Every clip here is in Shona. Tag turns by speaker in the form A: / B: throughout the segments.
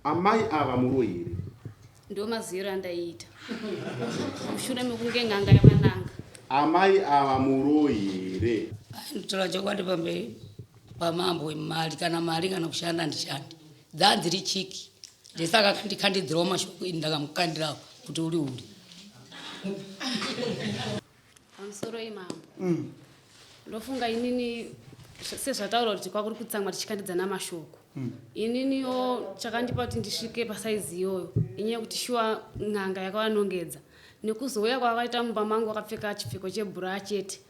A: Amai ava Muroyi.
B: Ndo maziro andaita. Mushure mekunge nganga yamananga.
A: Amai ava Muroyi.
C: Ndotora chokwadi pamambo mali kana mali kana kushanda ndishandi. Dhanzi richiki. Ndisaka ndikandidzira mashoko ndakamukandira kuti uri uri.
B: Pamusoro imambo. Ndofunga inini sezvataura kuti kwakuri kutsamwa tichikandidza namashoko. Ininiyo chakandipa kuti ndisvike pasaizi iyoyo inyaya kuti shuwa ng'anga yakavanongedza nekuzouya kwakaita mumba mangu akapfeka chipfeko chebhura chete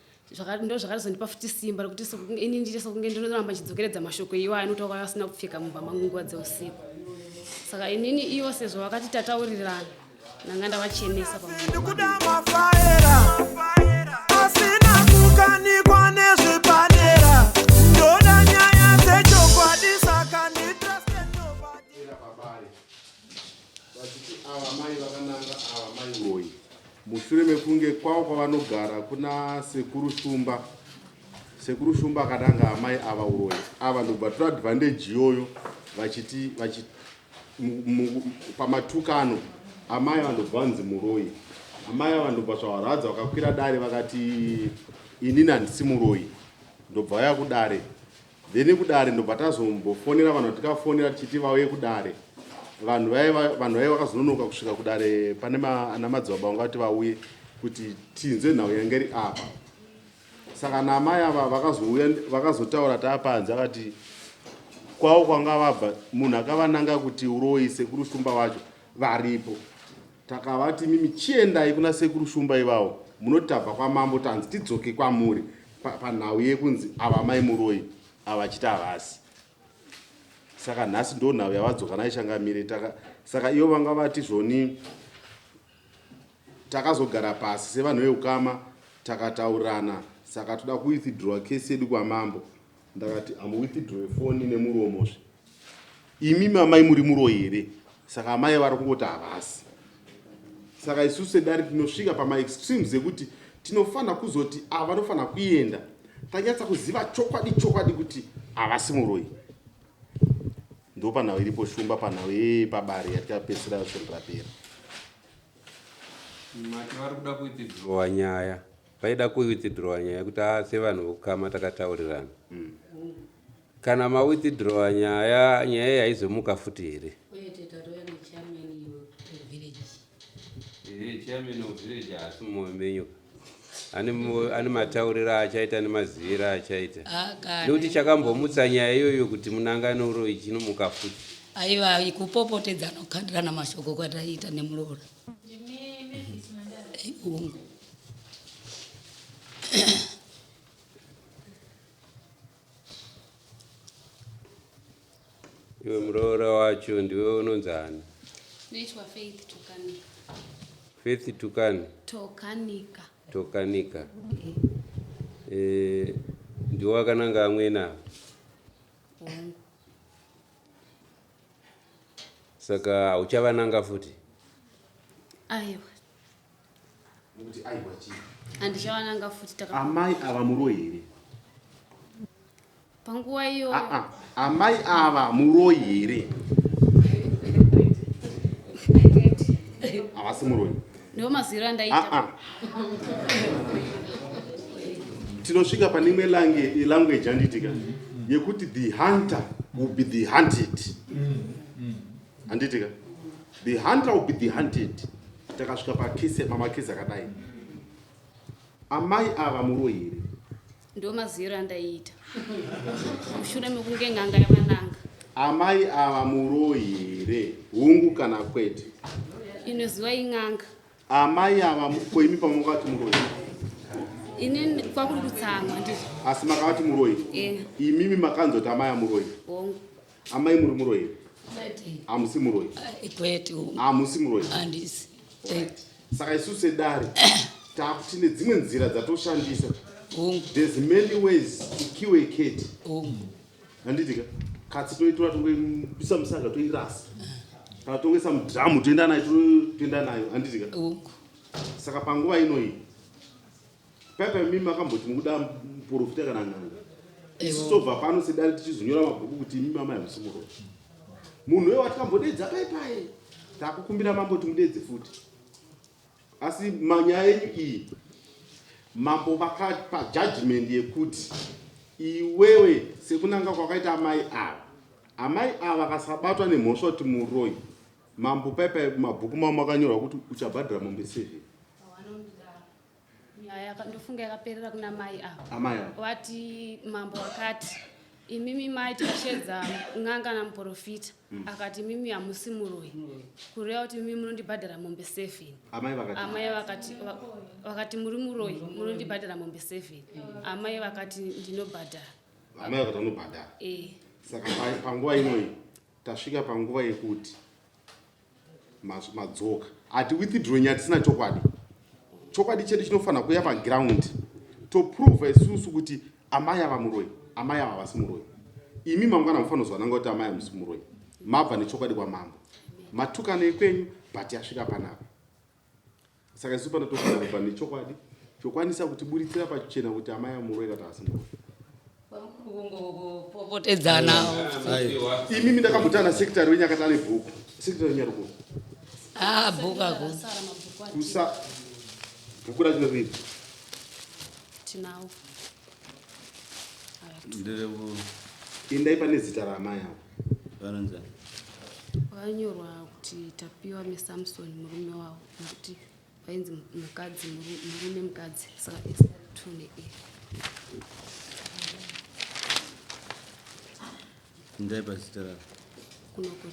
B: ndo zvakazondipa futi simba rekuti inini ndiite sokunge ndinorambe ndichidzokeredza mashoko iwayo anotaura asina kupfeka mumba mangu nguva dzeusiku. Saka inini iwo sezvo vakati tataurirana nanga ndavachenesa
D: asina kukanikwa nezvepadera ndoda nyaya dzechokwadi saka
A: mushure mekunge kwavo kwavanogara kuna sekuru shumba. Sekuru shumba akadanga amai ava Uroyi. Ava ndobva tora advantage iyoyo vachiti pamatukano amai ava ndobva vanzi Muroyi. Amai ava ndobva zvawaradza vakakwira dare vakati inini handisi Muroyi. Ndobva vaya kudare. Then kudare ndobva tazombofonera vanhu tikafonera tichiti vauye kudare. Vanhu vaya vakazononoka kusvika kudare pane ana madzibaba vangu vati vauye kuti tinzwe nhau yange iri apa. Saka namai ava vakazotaura taapanze vakati kwavo kwanga vabva munhu akavananga kuti Uroyi sekuru shumba vacho varipo. Takavati mimi chiendai kuna sekuru shumba ivavo munoti tabva kwamambo tanzi tidzoke kwamuri panhau yekunzi ava mai Muroyi ava chiti havasi. Saka nhasi ndo nhau yavadzoka naichangamire. Saka ivo vanga vati zvoni takazogara pasi sevanhu veukama takataurirana. Saka toda kuwithdraw case yedu kwamambo. Ndakati amuwithdraw foni nemuromozve. Imimi amai muri Muroyi here. Saka amai vari kungoti havasi. Saka isusu sedare tinosvika pama extremes ekuti tinofanira kuzoti ava vanofanira kuenda tanyatsa kuziva chokwadi kuti havasi Muroyi. Ndo panhau iripo shumba panhau yepabare yatikapedzisira yosvonderapera.
E: Mati vari kuda kuwithdrawa nyaya. Vaida kuwithdrawa nyaya kuti sevanhu vokama takataurirana. Kana mawithdrawa nyaya haizomuka futi here. Chairman of village asi mumenyu. Ani mataurira achaita nemazivira achaita. Nekuti chakambomutsa nyaya iyoyo kuti munangano Uroyi chinomuka futi.
C: Aiva ikupopotedza nokandirana mashoko kwataita nemuroora.
E: Iwe Muroora wacho ndiwe unonzana.
B: Noitwa Faith Tukanika.
E: Faith Tukani?
B: Tokanika.
E: Tokanika. Ndiwe wakananga amweni ava. Saka hauchavananga futi?
B: Aiwa.
A: Kuti aiwa chii?
B: Handichavananga futi
A: amai ava Muroyi here.
B: Panguva iyo.
A: Amai ava Muroyi here. Havasi Muroyi.
B: Ndo maziro andaita.
A: Tinosvika pane imwe language handitika yekuti the hunter will be the hunted. Handitika. The hunter will be the hunted. Takasvika pamakesi akadai. Amai ava Muroyi here.
B: Ndo maziro andaita. Mushure mekunge ng'anga yamananga.
A: Amai ava Muroyi here. Hungu kana kwete.
B: Inoziva ing'anga.
A: Amai ava koimi pamungati Muroyi.
B: Inini kwakuri kutsamwa ndizvo.
A: Asi makavati Muroyi. Imimi makanzoti amai aMuroyi. Amai muri Muroyi. Hamusi Muroyi. Hamusi Muroyi.
C: Handisi.
A: Saka isusu sedare takuti nedzimwe nzira dzatoshandisa. There's many ways to kill a cat. Handitika. Katsi toitora toisa musaga toirasa. Kana tongesa mudhamu toenda nayo handitika. Saka panguva inoyi pepe mimi makamboti mukuda muprofita kana ng'anga. Isu tobva pano sedare tichizonyora mabhuku kuti mimi amai hamusi Muroyi. munhu wewe watakambodedza pai takukumbira mambo timudedze futi asi manyaya yenyu iyi mambo vakapa judgment yekuti iwewe sekunanga kwakaita amai ava akasabatwa nemhosva kuti Muroyi mambo paipai mabhuku mavo makanyorwa kuti uchabhadhira mombe 7
B: ndofunga yakaperera kuna mai
A: amai
B: avo wati mambo wakati imimi mai tikashedza n'anga namuprofita akati mimi hamusi Muroyi kureva kuti mimi munondibhadhira mombe 7 amai vakati muri Muroyi munondibhadhira mombe 7 amai vakati ndinobhadhara
A: amai vakati vanobhadhara saka panguva inoyi tasvika panguva yekuti madzoka ati withdrawing hatisina chokwadi chedu chinofanira kuya paground toprova isusu kuti amai ava Muroyi amai ava vasi Muroyi imi mangwana mufanira kuzwananga kuti amai hamusi Muroyi mabva nechokwadi kwamambo matukana ekwenyu but yasvika panapa saka isu pano tofanira kubva nechokwadi chokwanisa kuti buritsira pachena kuti amai ava Muroyi kana vasi Muroyi
C: popotedzana
A: imi ndakambotana sekretary wenyu akati ane bhuku sekretary wenyu arikuti
C: bhuku
A: kusa bhuku rachino riri
B: tinawo
A: indai pane zita raamai avo
B: wakanyorwa kuti tapiwa meSamson murume wavo nekuti vainzi mukadzi murume mukadzi saka tune
F: ndai pazita ravo
B: kunokuri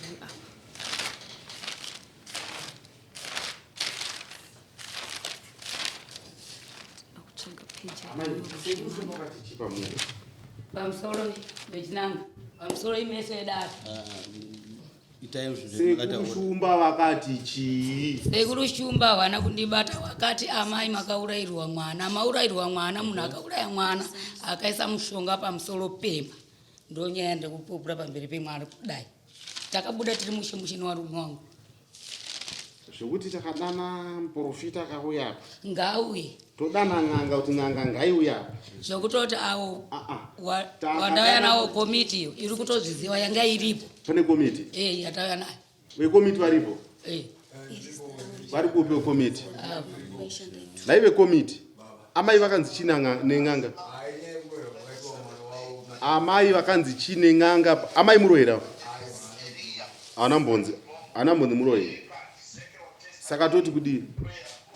B: akutsvaga peji
C: pamusoro vechinanga pamusoro imeso edata
A: sekurushumba vakati chii
C: sekurushumba havana kundibata wakati amai makaurayirwa mwana maurayirwa mwana munhu akauraya mwana akaisa mushonga pamusoro pemba ndonyaya ndekupupura pamberi pemwari kudai takabuda tiri mushemushini warume wangu
A: zvokuti takadana muprofita akauya
C: ngauye
A: todana n'anga kuti n'anga ngaiuya
C: zvokutoti avo wandauya nawo komiti iyo iri kutozviziva yanga iripo
A: pane komiti
C: yatauya nayo
A: vekomiti varipo vari kupi vekomiti naive komiti amai vakanzi chii nen'anga amai vakanzi chii nen'anga amai Muroyi ravo haana mbonzi Muroyi saka toti kudii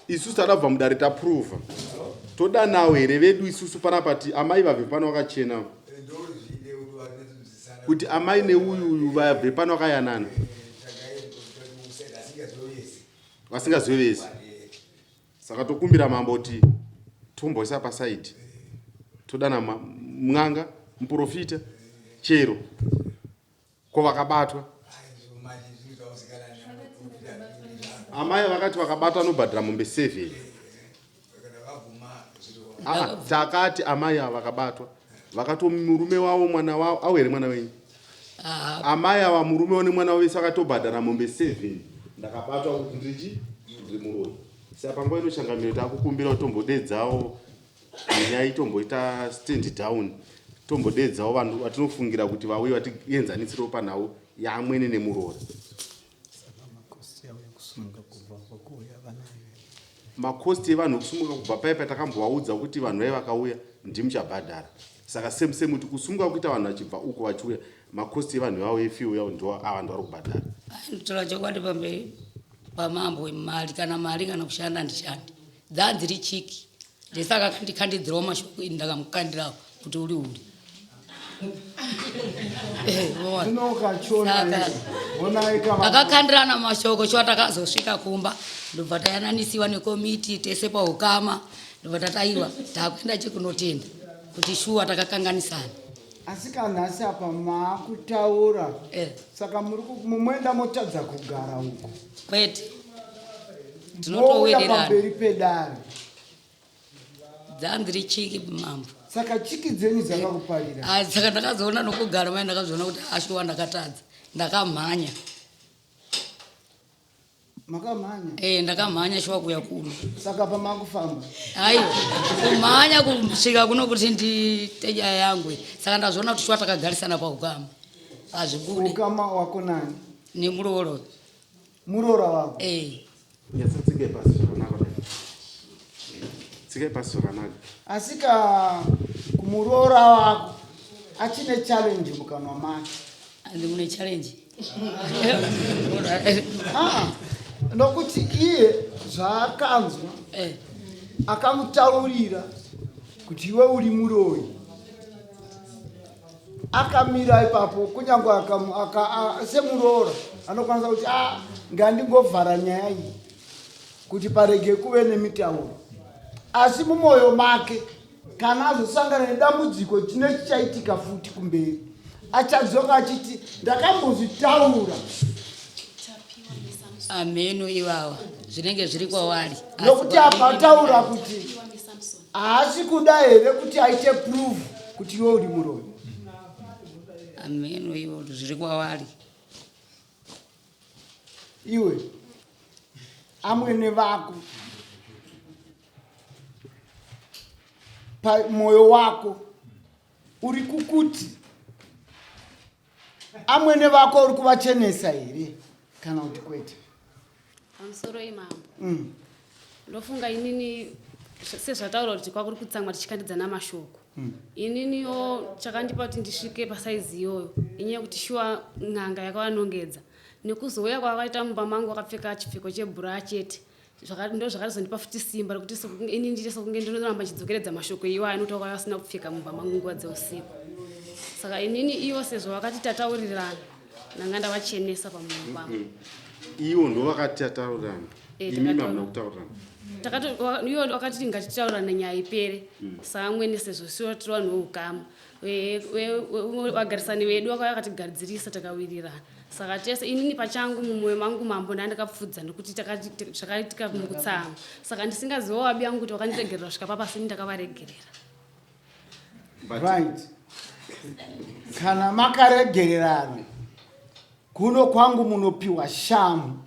A: isusu tadabva mudare taprova toda nawo here vedu isusu panapati amai vabve pano vakachena kuti amai neuyu vabve pano vakayanana vasingazovezi saka tokumbira mambo kuti tomboisa pasaidi todana n'anga muprofita chero kwavakabatwa amai vakati vakabatwa anobhadhira mombe 7 takati amai ava vakabatwa vakato murume wavo mwana wavo au here mwana wenyu amai ava murume wavo nemwana wavo vese vakatobhadhara mombe 7 ndakabatwa kuti ndiri Muroyi saka panguva inochangamiro takukumbira kuti tombodedzawo nyaya itomboita stand down tombodedzawo vanhu vatinofungira kuti vauye vatienzanitsirewo panhau yaMwene neMuroora makosti evanhu kusumuka kubva paipa takambovaudza kuti vanhu vai vakauya ndimuchabhadhara saka semu kuti kusumuka kuita vanhu vachibva uko vachiuya makosti evanhu vavo efiuya ndo ava ndo vari kubhadhara
C: ndotora chokwadi pamberi pamambo wemari kana kushanda ndishandi dzanzi richiki ndesaka kandikandidzirawo mashoko ini ndakamukandirawo kuti uri akakandirana mashoko shuwa takazosvika kumba ndobva tayananisiwa nekomiti tese paukama ndobva tataiwa takuenda chekunotenda kuti shuwa takakanganisana
G: asi kanhasi apa maakutaura saka mumwenda motadza kugara uko
C: kwete
G: ndinotowererana pamberi pedare
C: dzanzi richiki mambo
G: saka chiki dzenyu dzakakuparira
C: saka ndakazoona nokugara mai ndakazoona kuti ashuwa ndakatadza ndakamhanya
G: makamhanya
C: ndakamhanya shuwa kuya kuno
G: saka pamakufamba
C: aiwa kumhanya kusvika kuno kuti nditeja yangu saka ndazoona kuti shuwa takagarisana paukama azvibude
G: ukama wako nani
C: Ni Muroora.
G: Muroora wako.
A: Yatsike pasi zvakanaka. Tsike pasi zvakanaka.
G: Asika kumuroora wako achine challenge mukanwa make.
C: Andi mune challenge.
G: Nokuti iye zvaakanzwa akamutaurira kuti iwe uri Muroyi. Akamira ipapo kunyangwe semuroora anokwanisa kuti ngandingovhara nyaya iyi kuti parege kuve nemitauro. Asi mumwoyo make kana azosangana nedambudziko chine chichaitika futi kumberi achadzoka achiti ndakambozvitaura.
C: Ameno iwawa zvinenge zviri kwavari.
G: Nokuti apataura kuti haasi kuda here kuti aite proof kuti iwe uri Muroyi.
C: Ameno iwo zviri kwavari.
G: Iwe amwene vako moyo wako uri kukuti amwene vako uri kuvachenesa here kana kuti kwete?
B: Pamusoro imambo ndofunga inini sezvataura kuti kwakuri kutsamwa tichikandidza namashoko. Ininiyo chakandipa kuti ndisvike pasaizi iyoyo inyaya kuti shuwa n'anga yakavanongedza nekuzouya kwakaita mumba mangu wakapfeka chipfeko chebhura chete ndo zvakazondipa futi simba rekuti inini ndiite sokunge ndinoramba chidzokeredza mashoko iwayo anotaura asina kupfeka mumba mangu nguva dzeusiku. Saka inini iwo sezvo vakati tataurirana nanga ndavachenesa pamwoyo pangu.
A: Iwo ndo vakati tataurirana. Imi mamuna kutaurirana.
B: Iwo wakati ngatitaurana nyaya ipere. Saka amwene sezvo siwo tiri vanhu voukama. Vagarisani vedu vakatigadziririsa takawirirana. Saka tese inini pachangu mumwoyo mangu mambo ndandakapfudza nekuti zvakaitika mukutsama. Saka ndisingazivawo vabi vangu kuti vakandiregerera kusvika papasini ndakavaregerera.
G: Right. Kana makaregererana kuno kwangu munopiwa shamu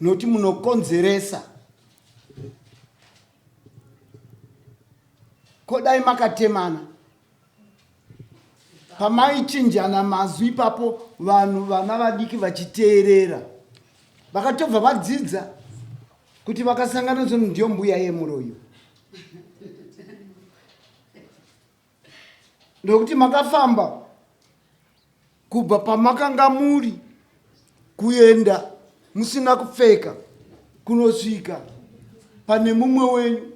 G: noti munokonzeresa. Kodai makatemana pamaichinjana mazwi ipapo vanhu vana vadiki vachiteerera vakatobva vadzidza kuti vakasangana zvinhu ndiyo mbuya yeMuroyi. Ndokuti makafamba kubva pamakanga muri kuenda musina kupfeka kunosvika pane mumwe wenyu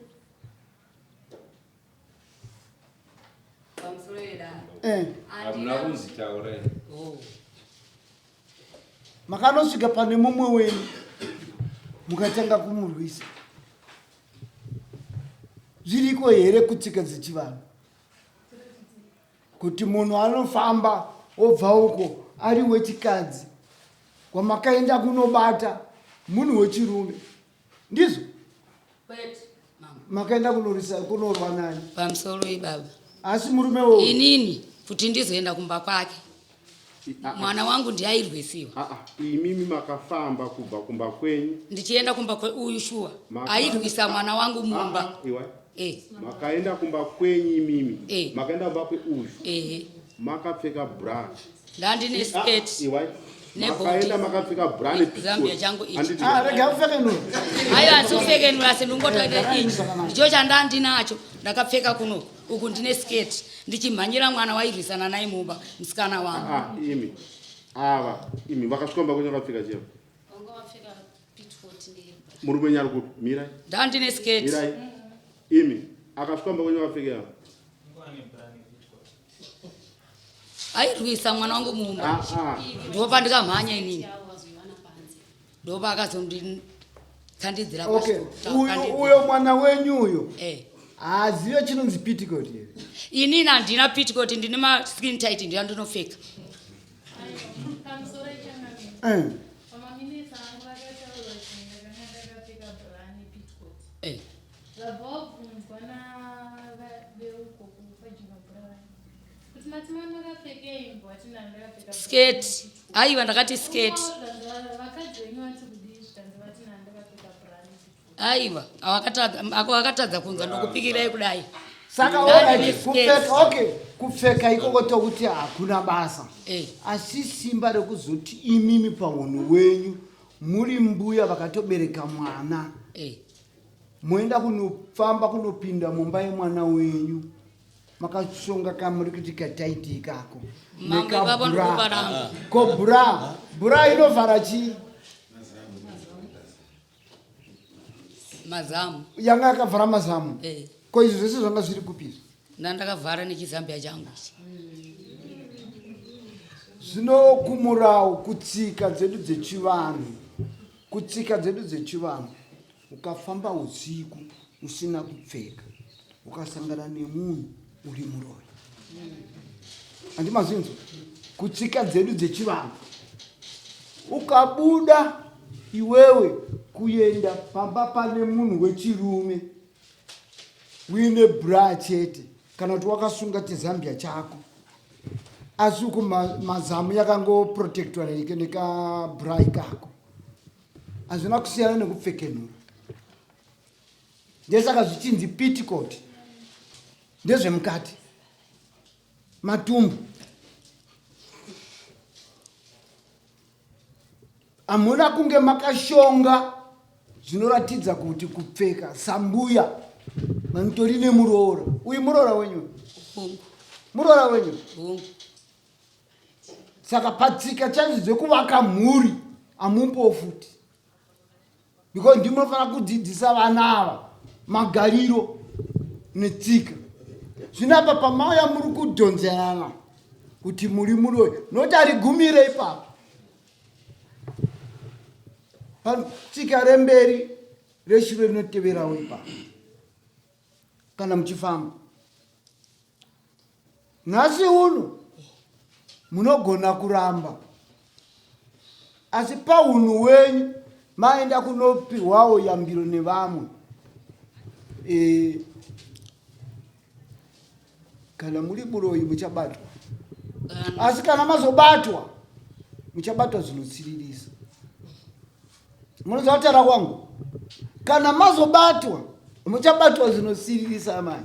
G: makanosvika pane mumwe wenyu mukatanga kumurwisa. Zviriko here kutsika dzechivanhu kuti munhu anofamba obva uko ari wechikadzi kwamakaenda kunobata munhu wechirume ndizvo makaenda kunorwa nani
C: pamusoro ibaba.
G: Asi murume wo
C: inini kuti ndizoenda kumba kwake mwana wangu ndiairwisiwa.
A: Imimi makafamba kubva kumba kwenyu
C: ndichienda kumba kweuyu shuwa airwisa mwana wangu mumba.
A: Makaenda kumba kwenyu imimi makaenda kumba kweuyu makapfeka bra
C: ndandine skate
A: makaenda makapfeka bra
C: nezambia changu ichi.
G: Rega upfeke nuru.
C: Hayo asipfeke nuru asindingotoita ichi ndicho chandandinacho ndakapfeka kuno uku ndine skate ndichimhanyira mwana wairwisana naye mumba musikana wangu.
A: Imi imi vakasvikomba kwenye vakapfeka chero
B: Wanga wapfeka pitfort ndebra.
A: murume nyari kuti mirai
C: ndandine skate
A: mirai imi akasvikomba kwenye vakapfeka yavo
C: airwisa mwana wangu mumba ndopa ndikamhanya inini ndopa akazonditsandidzira
G: uyo mwana wenyu uyo azive chinonzi pitikoti here.
C: Inini handina pitikoti ndine maskin tight ndiyo ndinopfeka. Skate. Aiwa ndakati skate. Aiwa, akatadza kunza ndokupikirai kudai.
G: Saka alright, kupfeka ikoko tokuti hakuna basa. Asi simba rekuzoti imimi pamunhu wenyu muri mbuya vakatobereka mwana. Moenda kunofamba kunopinda mumba yemwana wenyu. Makashonga kamuri kuti kataiti ikako. Ko bra inovhara chii?
C: Mazamu.
G: Yanga akavhara mazamu. Ko izvo zvese zvanga zviri kupizva.
C: Ndakavhara nechizambia changu.
G: Zvino kumurawo kutsika dzedu dzechivanhu. Kutsika dzedu dzechivanhu. Ukafamba usiku usina kupfeka. Ukasangana nemunhu uri Muroyi. Andimazinzo. Kutsika dzedu dzechivanhu. Ukabuda iwewe kuenda pamba pane munhu wechirume. Uine bra chete kana kuti wakasunga chizambia chako. Asi uko mazamu yakango protectwa neka bra ikako. Azvina kusiyana nekupfekenura. Ndesaka zvichinzi petticoat. Ndezvemukati. Matumbu. Amuna kunge makashonga zvinoratidza kuti kupfeka sambuya. Manitori nemuroora. Uyu muroora wenyu? Muroora wenyu? Saka patsika chanzi dzekuvaka mhuri amumbo futi. Because ndimofanira kudzidzisa vana ava magariro netsika. Zvinapa pamauya muri kudhonzerana kuti muri Muroyi. Noti arigumire ipapo. Patsika remberi reshure rinoteverawo ipapo. Kana muchifamba. Nhasi uno munogona kuramba. Asi paunhu wenyu maenda kunopihwawo yambiro nevamwe. Kana muri Muroyi muchabatwa. Asi kana mazobatwa muchabatwa zvinotsiririsa. Munozataura kwangu. Kana mazobatwa muchabatwa zvinotsiririsa amai.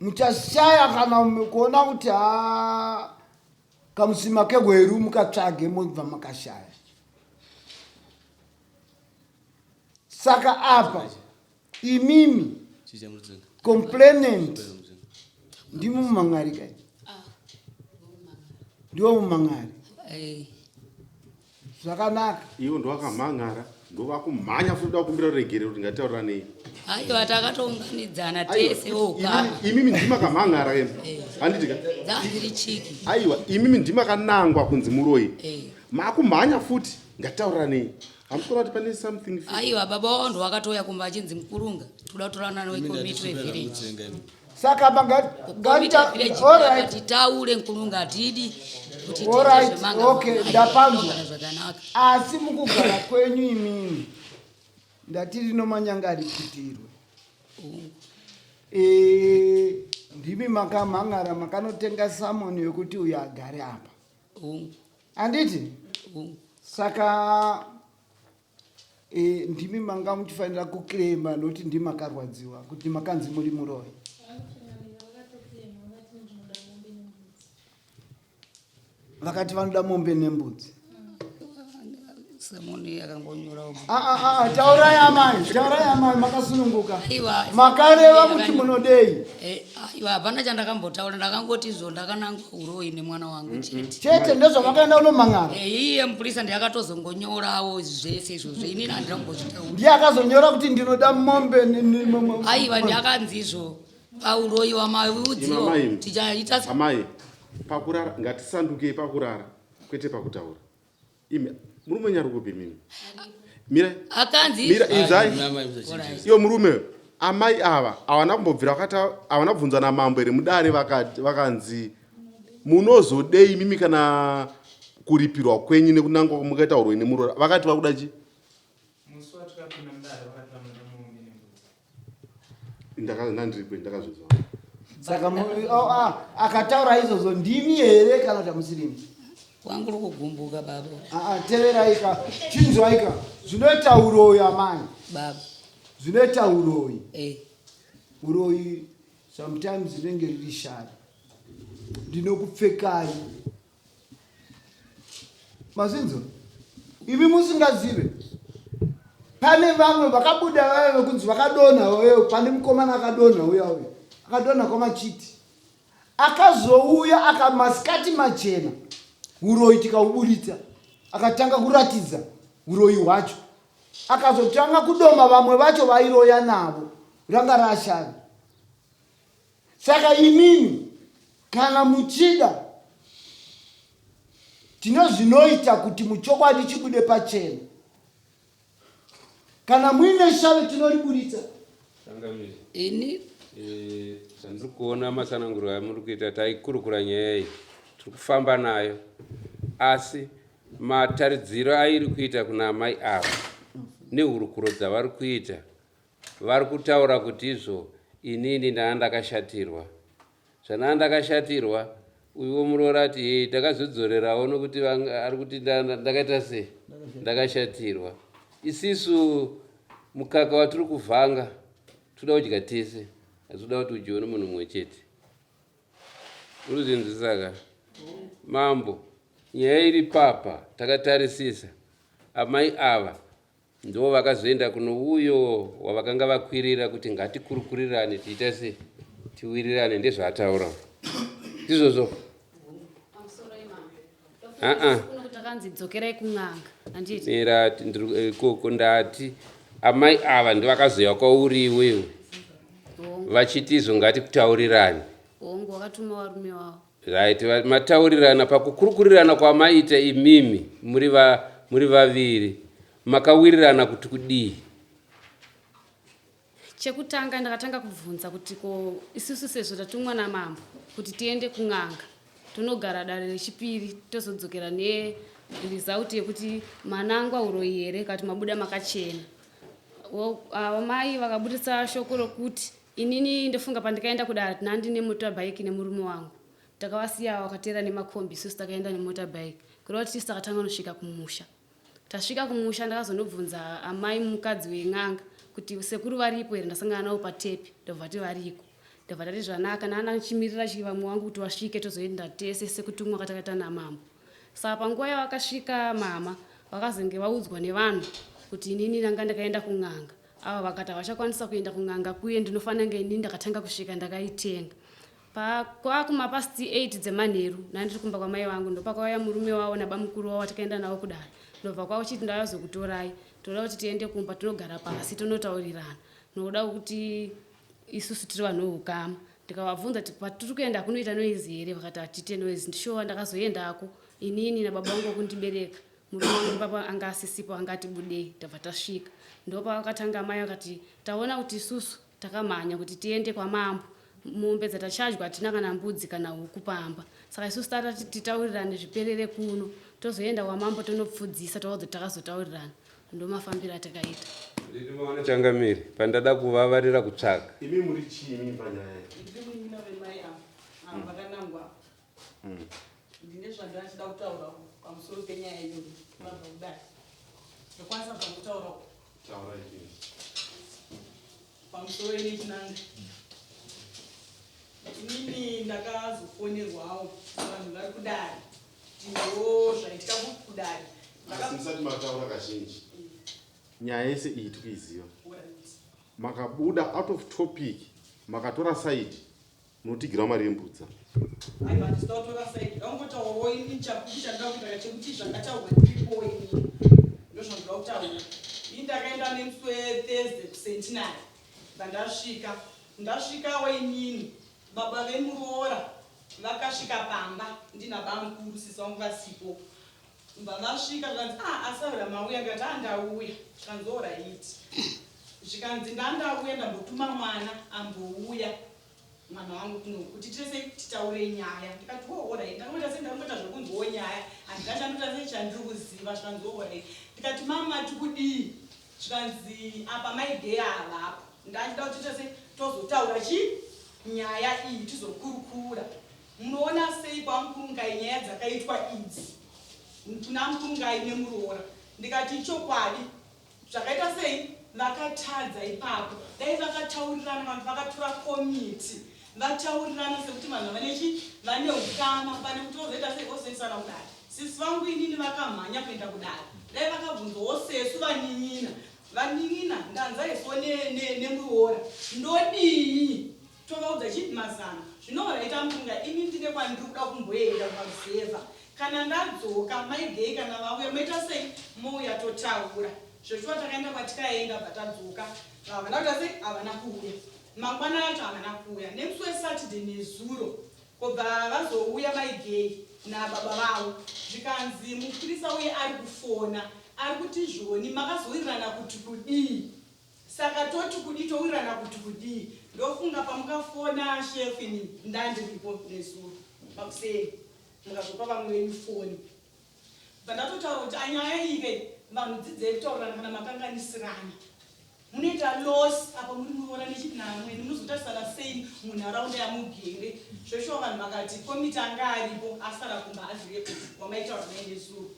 G: Muchashaya kana kuona kuti kamusima kegweru mukatsvage mubva makashaya. Saka apa imimi complainant ndimo mumangari kai. Ndiwo mumangari. Zvakanaka.
A: Iwo ndo akamangara ndo akumhanya futi akumbira regere kuti ngataurira nei.
C: Aiwa takatounganidzana tese okama.
A: Imimi ndima kamangara emu. Handitika.
C: Dzandiri chiki.
A: Aiwa imimi ndima kanangwa kunzi Muroyi. Makumhanya futi ngataurira nei. Amukora kuti pane something.
C: Aiwa baba wao ndo wakatoya kumba achinzi Mkurunga. Tudatorana nawe komiti wevillage.
G: Saka
C: alright taule Mkurunga atidi.
G: Alright, okay, ndapanzwa. Asi mukugara kwenyu imini. Ndatiri nomanyangari kutirwe. Ndimi makamhangara makanotenga samoni yokuti uyu agare apa. Anditi? Saka ndimi manga muchifanira kuklema noti ndimi makarwadziwa kuti makanzi muri Muroyi. Vakati vanoda mombe nembudzi.
C: Samoni yakangonyora ubu.
G: Taurai amai makasununguka. Makareva kuti munodei.
C: Aiwa hapana chandakambotaura ndakangoti ndakanangwa Muroyi nemwana wangu chete.
G: Chete ndezvo vakaenda unomangara.
C: Iye mupurisa ndiyakatozongonyorawo zvese izvozvo inini handingambochitaura.
G: Ndiye akazonyora kuti ndinoda mombe.
C: Aiwa ndiyakanzizvo paUroyi wamaudziwo tichaita
A: amai pakurara ngatisanduke pakurara kwete pakutaura. Imi murume nyari kupi mimi? Mira
C: akanzi
A: mira inzai. Iyo murume amai ava awana kumbobvira awana kubvunzwa namambo ere mudare vakanzi munozodei mimi kana kuripirwa kwenyu nekunangwa mukaita Muroyi nemuroora vakati vakuda chi? Ndakazvizwa.
G: Saka akataura izvozvo ndimi here kana kuti musirimi?
C: Wangu kugumbuka baba.
G: Teveraika chinzwaika zvinoita Uroyi amai.
C: Baba.
G: Zvinoita Uroyi. Muroyi sometimes rinenge riri shari ndinokupfekai mazinzo imi musingazive pane vamwe vakabuda vave vekunzi vakadonha wewe pane mukomana akadonha uya akadonha kwamachiti akazouya akamasikati machena uroyi tikauburitsa akatanga kuratidza uroyi hwacho akazotanga kudoma vamwe vacho vairoya navo ranga rashari saka imini kana muchida tinozvinoita kuti muchokwadi chibude pachena kana muine shave tinoriburitsa
C: ini
E: sandiri kuona masananguro amuri kuita taikurukura nyaya iyi tiri kufamba nayo asi mataridziro airi kuita kuna amai ava nehurukuro dzavari kuita vari kutaura kuti izvo inini ndaandakashatirwa zvanandakashatirwa uiwo Muroora ati hei ndakazodzorerawo nokuti ari kuti ndakaita sei ndakashatirwa isisu mukaka watiri kuvhanga toda kudya tese hazvoda kuti udyiwe nomunhu mumwe chete uri zvinzisaka mambo nyaya iri papa takatarisisa amai ava ndo vakazoenda kuno uyo wavakanga vakwirira kuti ngatikurukurirane tiita se tiwirirane ndezvaataura izvozvo koko ndati amai ava ndivakazoya kwauri iwewe vachiti izvo ngatikutaurirane right mataurirana pakukurukurirana kwamaita imimi muri vaviri makawirirana kuti kudii
B: chekutanga ndakatanga kubvunza kuti ko isusu sezvo tatumwa namambo kuti tiende kun'anga tunogara dare rechipiri tozodzokera nerizauti yekuti manangwa uroyi here kati mabuda makachena amai vakabudisa shoko rokuti inini ndofunga pandikaenda kudare tinandine motorbike nemurume wangu takavasiya wakatera nemakombi isusu takaenda nemotorbike kureva kuti tisu takatanga nosvika kumusha tasvika kumusha ndakazonobvunza amai mukadzi wen'anga kuti sekuru varipo here ndasangana navo patepi ndobva ti variko ndobva tati zvanaka naanachimirira chivamwe wangu kuti wasvike tozoenda tese sekutumwa katakaita namambo saka panguva yavakasvika mama vakazenge vaudzwa nevanhu kuti inini ndanga ndakaenda kun'anga ava vakati havachakwanisa kuenda kun'anga kuye ndinofanira nge inini ndakatanga kusvika ndakaitenga kwakumapasti 8 dzemanheru nandiri kumba kwamai vangu ndopakauya murume wavo nabamukuru wavo takaenda navo kudare ndobva kwavo chiti ndavazokutorai toda kuti tiende kumba tinogara pasi tinotaurirana nokuda kuti isusu tiri vanhu veukama ndikavabvunza kuti patiri kuenda kunoita noizi here vakati hatite noizi ndishowa ndakazoendako inini nababa vangu kundibereka murume wangu papa anga asisipo angati budei ndabva tasvika ndopa vakatanga mai vakati taona kuti isusu takamhanya kuti tiende kwamambo mombe dzatachadya hatina kana mbudzi kana huku pamba saka isusu tatati titaurirane zviperere kuno tozoenda kwamambo tonopfudzisa takazotaurirana ndomafambiro atakaita
E: ndinoona changamiri pandada kuvavarira kutsvaga
A: imi muri chiimi panyaya
H: ndine zvandachida kutaura pamusoro penyaya iyoyo vabva kudai ndokwanisa zvakutaura pamusoro inechinanga inini ndakazofonerwawo vanhu vari kudari tiwo zvaitika kudari
A: musati mataura kazhinji nyaya yese iyi tikuiziva makabuda out of topic makatora side munotigira mari yembudza
H: aivatisidakutora side angotaurawo ini chapuku chandida kuita chekuti zvakataurwa ndiripo ini ndozvandida kutaura ini ndakaenda nemusi wethursday kucentenary ndasvikawo inini baba vemuroora vakasvika pamba ndinabamukuru sisi vangu vasipo vasvika zvikanzi asaura mauya ngati andauya zvikanzi oraiti zvikanzi ndandauya ndambotuma mwana ambouya mwana wangu kuno kuti tese titaure nyaya ndikati oraiti ndakangoita sendakangoita zvekunziwo nyaya handikachandoita sechandiri kuziva zvikanzi oraiti ndikati mama tikudii zvikanzi apa maigeya avapo ndachida kuti tese tozotaura nyaya iyi tizokurukura munoona sei kwamukurungai nyaya dzakaitwa idzi kuna mukurungai nemuroora ndikati chokwadi zvakaita sei vakatadza ipapo dai vakataurirana vanhu vakatora komiti vataurirana sekuti vanhu vane ukama pane kuti ozoita sei ozoisana kudai sisi vangu inini vakamhanya kuenda kudai dai vakabvunzawo sesu vanin'ina ndanzaiswo nemuroora ndodii tovaudza chiti mazana zvinoraita munga ini ndine kwandiri kuda kumboenda kumaruzevha kana ndadzoka maigei kana vauya maita sei mouya totaura zveshuwa takaenda kwatikaenda bvatadzoka havana kuita sei havana kuuya mangwana acho havana kuuya nemusi wesatidhe nezuro kobva vazouya maigei nababa vavo zvikanzi muprisa uye ari kufona ari kuti zvoni makazowirirana kuti kudii saka toti kudii towirirana kuti kudii ndofunga pamukafona shefu ini ndandiripo nezuro pakuseni mukazopa vamwe venyu foni vandatotaura kuti anyaya ive vanhu dzidzei kutaurana kana makanganisirana munoita loss apa muri muroora nechiti namweni munozotarisana sei munharaunda yamugere zveshuwa vanhu vakati komiti anga aripo asara kumba azivepo wamaitaura nainezuro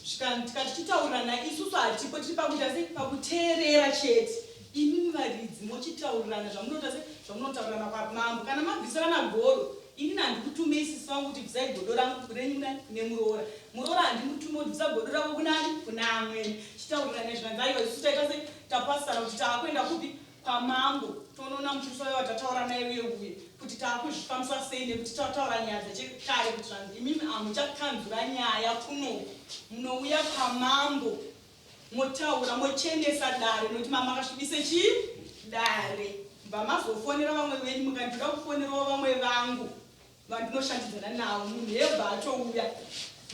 H: tikati tichitaurirana isusu hatipo tiri pakuita sei pakuteerera chete imimi varidzi mochitaurirana zvamunota sei zvamunotaurirana kwamambo kana mabvisirana godo ini handikutume isisi vangu kuti bvisai godo rangu kurenyu nemuroora muroora handimutume kuti bvisa godo ravo kunani kuna amweni chitaurirana nezvanzaiva isusu taita sei tapasana kuti taakuenda kupi kwamambo tonoona mutuso waiwa tataura naye uye kuti taakuzvifambisa sei nekuti tataura nyaya dzechekare kuti zvanzi imimi hamuchakanzura nyaya kuno munouya kwamambo motaura mochenesa dare nokuti mama akasvibise chii dare mba mazofonera vamwe venyu mukandiuda kufonerawo vamwe vangu vandinoshandidzana navo munhu yebva atouya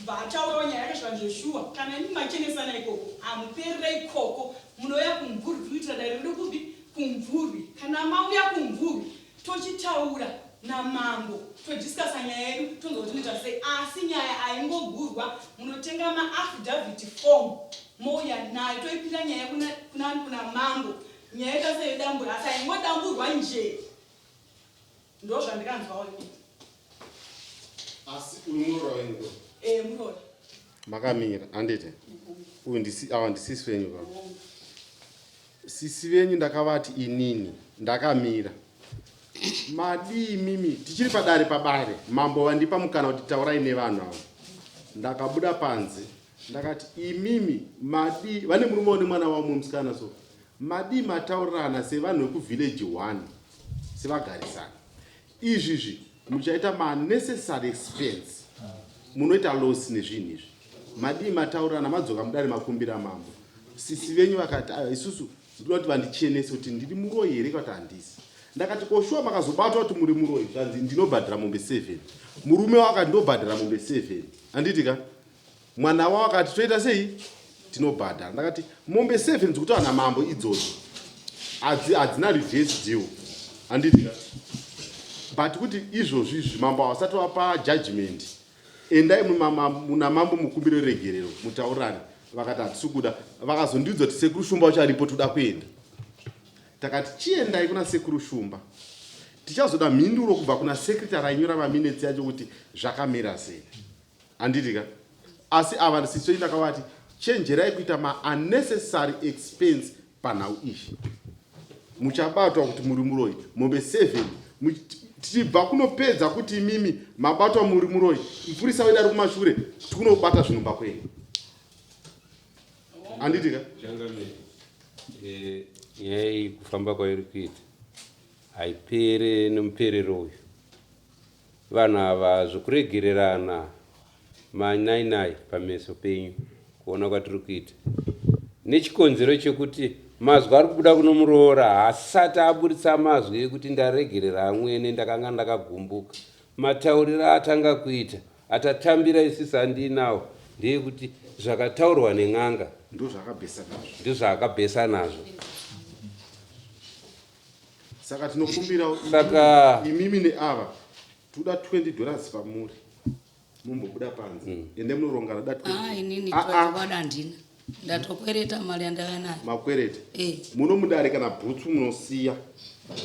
H: bva ataurawo nyaya yakazvanzveshuwa kana imi machenesana ikoko hamuperera ikoko munouya kumvurwi kuitira dare riri kupi kumvurwi kana mauya kumvurwi tochitaura namambo todhiskasa nyaya yedu tonzwa kuti noita sei asi nyaya haingogurwa munotenga maafidhavhiti form mouya nayo toipinda nyaya kuna mambo nyaya ita seidambura asi haingodamburwa nje ndo zvandikanzwawo ini
A: asi uyu muroora wengu
H: muroora
A: makamira handiti uyu awa ndisisi venyu vavo sisi venyu ndakavati inini ndakamira madii mimi tichiri padare pabare mambo vandipa mukana kuti taurai nevanhu avo ndakabuda panze ndakati imimi madii vane murume one mwana wavo musikana so madii mataurirana sevanhu vekuvhileji 1 sevagarisana izvizvi muchaita manecessary expense munoita loss nezvinhu izvi madii mataurirana madzoka mudare makumbira mambo sisi venyu vakati isusu ndinoda kuti vandichenese kuti ndiri muroyi here kwati handisi ndakati koshuwa makazobatwa kuti muri muroyi zvanzi ndinobhadhira mombe 7 murume wakati ndobhadhira mombe 7 handitika mwana wavo akati toita sei tinobhadhara ndakati mombe 7 dzikutowana mambo idzodzo hadzina reverse deal handitika but kuti izvozvi izvi mambo havasati vapa judgment endai muna mambo mukumbiro regerero mutaurirane vakati hatisi kuda vakazondiudza kuti sekuru shumba ucharipo toda kuenda takati chiendai kuna sekuru shumba tichazoda mhinduro kubva kuna sekretari ainyora maminitsi yacho kuti zvakamira sei handitika asi ava sisoi ndakavati chenjerai kuita maunnecessary expense panhau izvi muchabatwa kuti muri muroyi mombe 7 tichibva kunopedza kuti imimi mabatwa muri muroyi mupurisa wedu ari kumashure tikunobata zvinhu kwenyu handitika
E: nyaya iyi kufamba kwairi kuita haipere nemuperero uyu vanhu ava zvokuregererana manainai pameso penyu kuona kwatiri kuita nechikonzero chekuti mazwi ari kubuda kuno muroora haasati aburitsa mazwi ekuti ndaregerera amwene ndakanga ndakagumbuka matauriro atanga kuita atatambira isisi handinawo ndeyekuti zvakataurwa nen'anga ndo zvaakabhesa nazvo
A: saka tinokumbira
E: saka
A: imimi neava toda $20 pamuri mumbobuda panze ende munorongana da
C: inini toda ndina ndatokwereta mari yandakanayo
A: makwereta munomudare kana bhutsu munosiya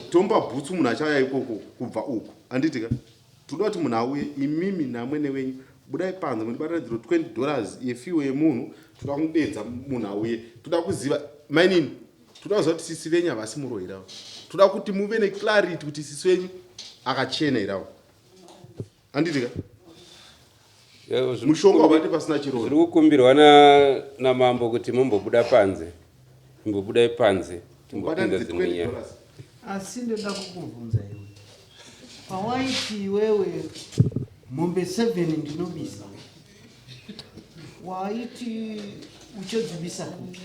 A: tomba bhutsu munhu achauya ikoko kubva uku handitika toda kuti munhu auye imimi namwene wenyu budai panze mundibatanidziro $20 yefiwo yemunhu toda kumudedza munhu auye toda kuziva mainini toda kuti sisi venyu havasi Muroyi ravo. Toda kuti muve neclarity kuti sisi venyu akachena iravo. Anditika? Mushonga wabati pasina chirono.
E: Zviri kukumbirwa namambo kuti mumbobuda panze. Mumbobudai panze. Timbopinda dzimwe nyaya.
G: Asi ndoda kukubvunza iwe. Pawaiti iwewe mombe 7 ndinobisa. Waiti uchodzibisa kupi?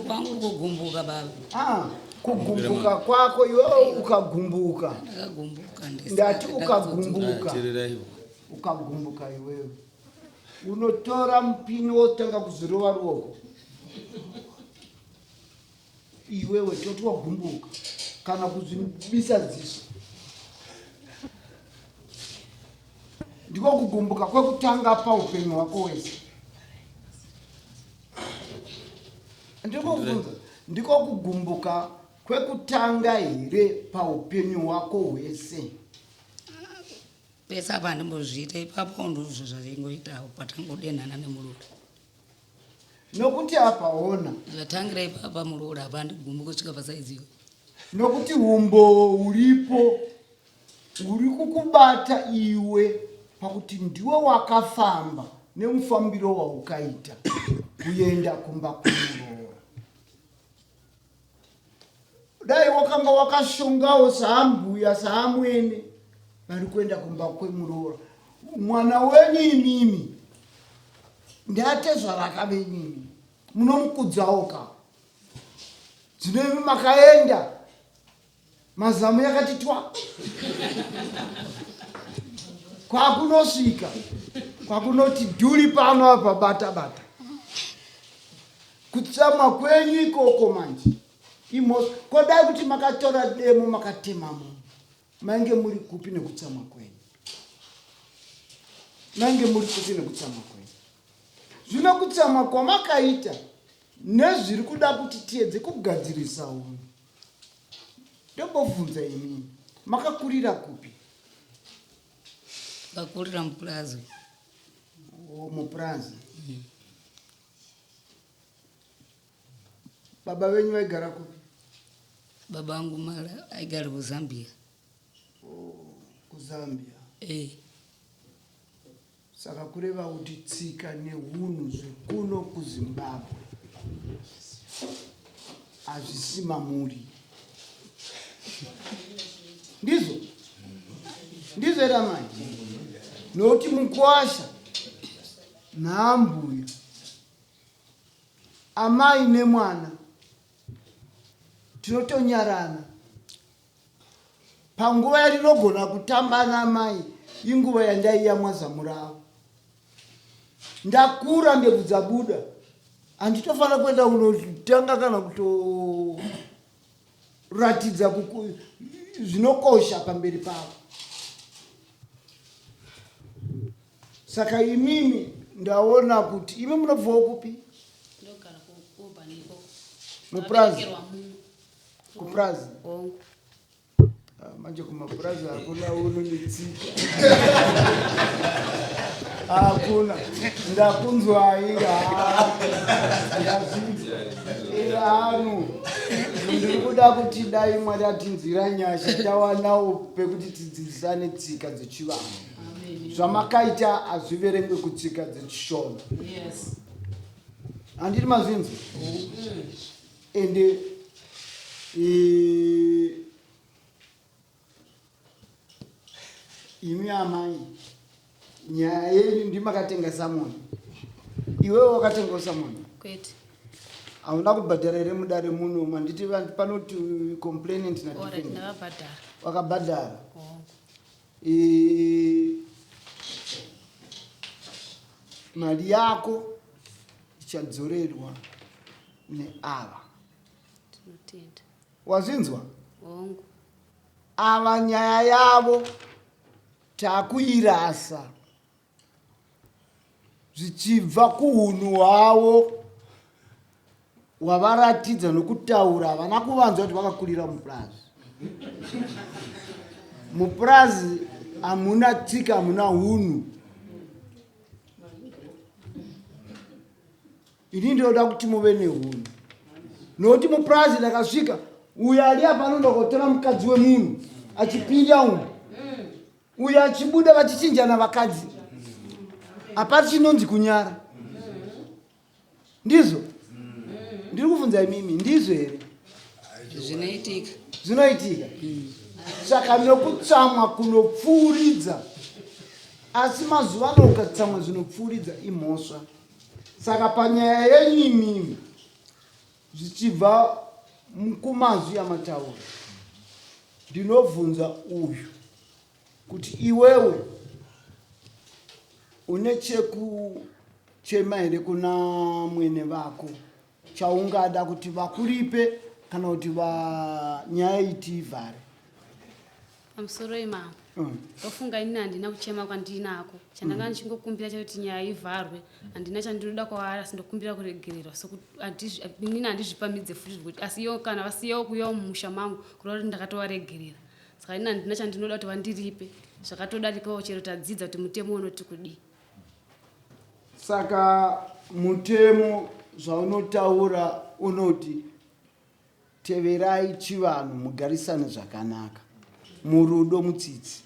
C: Kwangu kugumbuka baba.
G: Kugumbuka kwako iwewe ukagumbuka.
C: Ndakagumbuka
G: Ndati ukagumbuka. Ukagumbuka iwewe. Unotora mpini wotanga kuzirova ruoko. Iwewe toti wagumbuka kana kuzibisa dziso. Ndiko kugumbuka kwekutanga paupenyu hwako wese. Ndiko kugumbuka kwekutanga here paupenyu hwako hwese.
C: Pesa apa ndimbozviita ipapo ndizvo zvazvingoitawo patangodenhana nemuroora.
G: Nokuti apaona
C: zvatangira ipapa muroora apa ndigumbuka kusvika pasaiziyo.
G: Nokuti umbo uripo uri kukubata iwe pakuti ndiwe wakafamba nemufambiro waukaita kuenda kumba kwemuroora. Dai wakanga wakashongawo saambuya saamwene vari kuenda kumba kwemuroora. Mwana wenyu imimi ndatezva rakavenyini munomukudzawo ka dzinemi makaenda mazamu yakati twa kwakunosvika kwakunoti dhuri pano apa bata kutsamwa kwenyu ikoko manje imosi kodai kuti makatora demo makatemamo mange muri kupi nekutsamwa kwenyu. Mange muri kupi nekutsamwa kwenyu. Zvino kutsamwa kwamakaita nezviri kuda kuti tiedze kugadzirisa unhu. Ndobvunza imini makakurira kupi?
C: Ndakurira muplaza.
G: Muplaza. Baba wenyu vaigara kupi?
C: Baba angu mara aigara kuZambia.
G: Kuzambia. Saka kureva kuti tsika nehunhu zvekuno kuZimbabwe hazvisimamuri. Ndizo era manje. Nokuti mukwasha naambuya amai nemwana tinotonyarana. Panguva yarinogona kutamba namai inguva yandaiya mwazamuravo. Ndakura ndebvudza buda. Handitofana kuenda kunotanga kana kutoratidza zvinokosha pamberi pavo. Saka imimi ndaona kuti imi munobvawo kupi?
B: Ndogara kuOba niko.
G: Muprazi. Kuprazi. Manje kumapurazi hakuna uno netsika. Hakuna. Ndakunzwai. Hanu. Ndiri kuda kuti dai Mwari atinzira nyasha tawanawo pekuti tidzidzisane tsika dzechivanhu. Zvamakaita hazviverengwe kutsika dzechishona. Handiti mazvinzi? Ende imi amai nyaya yenyu ndimakatenga samoni. Iwewe wakatenga samoni?
B: Kwete.
G: Hauna kubhadhara here mudare muno manditi panoti complainant na defendant.
B: Ndakabhadhara.
G: Wakabhadhara. Mali yako ichadzorerwa neava.
B: Tinotenda.
G: Wazinzwa?
B: Hongu.
G: Ava nyaya yavo takuirasa zvichibva kuhunhu hwavo wavaratidza nokutaura havana kuvanzwa kuti vakakurira mupurazi. Mupurazi hamuna tsika, hamuna hunhu. Ini ndinoda kuti muve nehunhu. Noti mupresident akasvika uyo ali apa anondokotora mukadzi wemunhu achipinda umu uyo achibuda vachichinjana vakadzi apati chinonzi kunyara ndizvo ndiri kuvunza imimi ndizvo here zvinoitika saka nokutsamwa kunopfuuridza asi mazuva ano ukatsamwa zvinopfuuridza imhosva saka panyaya yenyu imimi zvichibva kumazwi amatauro ndinovhunza uyu kuti iwewe une chekuchema here kuna mwene vako chaungada kuti vakuripe kana kuti nyaya itivhare
B: pamusoro imambo ndofunga ini handina kuchema kwandinako chandanga ndichingokumbira chakuti nyaya ivharwe handina chandinoda kwavari asi ndokumbira kuregererwa sokuti inini handizvipamidze futi kuti asi iyo kana vasiyawo kuyawo mumusha mangu kuda kuti ndakatovaregerera saka ini handina chandinoda kuti vandiripe zvakatodarikawo chero tadzidza kuti mutemo unoti kudii
G: saka mutemo zvaunotaura unoti teverai chivanhu mugarisane zvakanaka murudo mutsitsi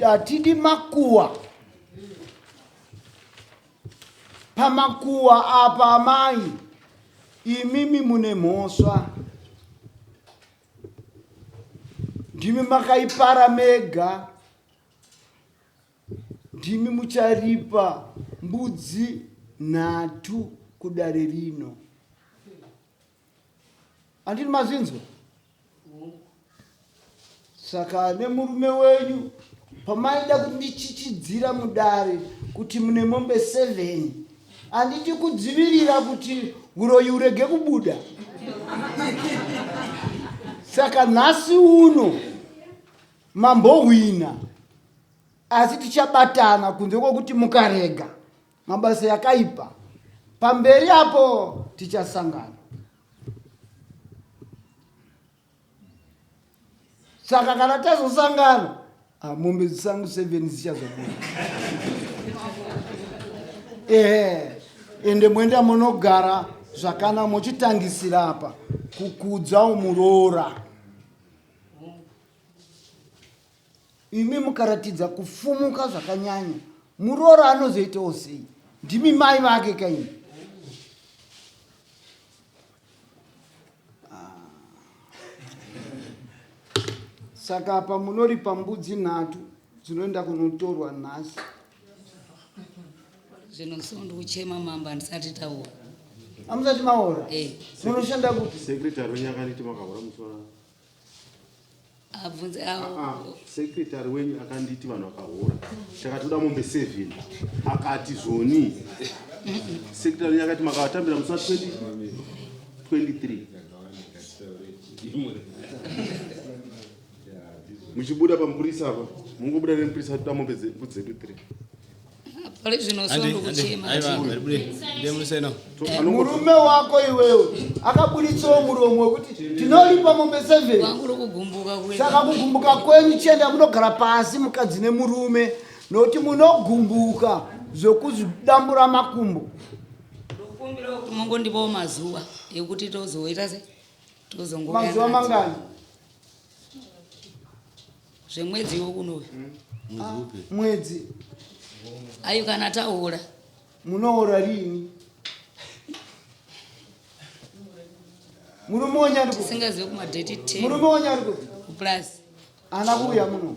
G: hatidi makuwa pamakuwa apa amai imimi mune mhosva ndimi makaipara mega ndimi mucharipa mbudzi 3 kudare rino handini mazinzo saka nemurume wenyu pamaida kuti ndichichidzira mudare kuti mune mombe 7 handiti kudzivirira kuti Muroyi urege kubuda saka nhasi uno mambohwina asi tichabatana kunze kwokuti mukarega mabasa yakaipa pamberi apo tichasangana saka kana tazosangana mombe dzisangu 7 dzichazobuda ende mwenda munogara zvakana muchitangisira apa kukudza Muroora imi mukaratidza kufumuka zvakanyanya Muroora anozoitawo sei ndimi mai vake kaini saka apa munoripa mbudzi 3 dzinoenda kunotorwa nhasi
C: zvinosondi kuchema mamba ndisati taura
G: amusati maora munoshanda kuti
A: secretary wenyu akanditi makahora musora
C: abvunze
A: secretary wenyu akanditi vanhu vakahora takatoda mombe 7 akati zvoni secretary wenyu akati makavatambira musora 23 muchibuda pamupurisa apa mungobuda nemupurisa toda mombe dzedu 3
C: pale zvinosondi kuchema
G: murume wako iwewe akabuditsawo muromo wekuti tinolipa mombe 7
C: wangu kugumbuka
G: saka kugumbuka kwenyu chienda munogara pasi mukadzi nemurume nokuti munogumbuka zvokuzvidambura makumbo
C: ndokumbira kuti mungondipawo mazuva ekuti tozoita se
G: mazuva mangani
C: zvemwedzi wokunoyo
G: mwedzi
C: ayo kana taura
G: munoora rini murume wonyari
C: tisingazive kumadheti 10
G: murume wonyari kuti
C: kuplus
G: ana kuuya muno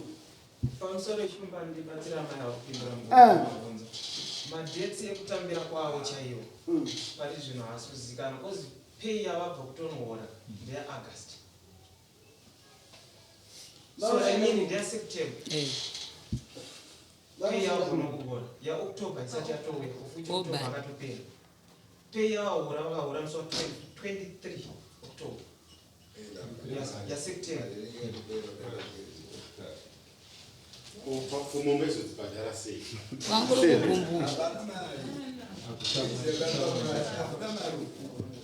I: pamusoro echimba ndibatsira mai avo kupindura madheti ekutambira kwavo chaiwo pari zvino hasi kuzikana kozi pei yavabva kutonoora ndeyaagasti so I mean ndeyaSeptember pei yavagona kuora yaOctober isati yatouya ufuti October akatopera pei yavahora vakahora musi wa 23 October yaSeptember
A: mombe zvodzibhadhara sei
C: wanguri kugumbuka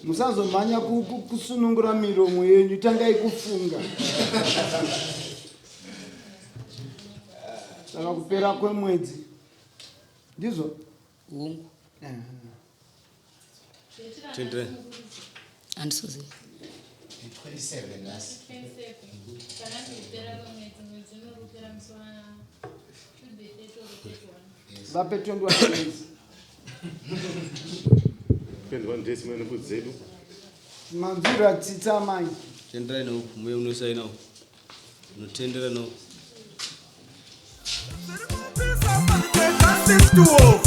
G: musazomhanya kusunungura miromo yenyu tangai kufunga saka kupera kwemwedzi ndizvo
C: hungu
F: Tendere.
C: Handisiziva.
I: 27 last.
G: vape 21 days
A: 21 days mene mbudzi dzedu
G: mamviro atsitsa amai
F: Tendere no muye unosaina. Unotendera no.
D: Justice to all.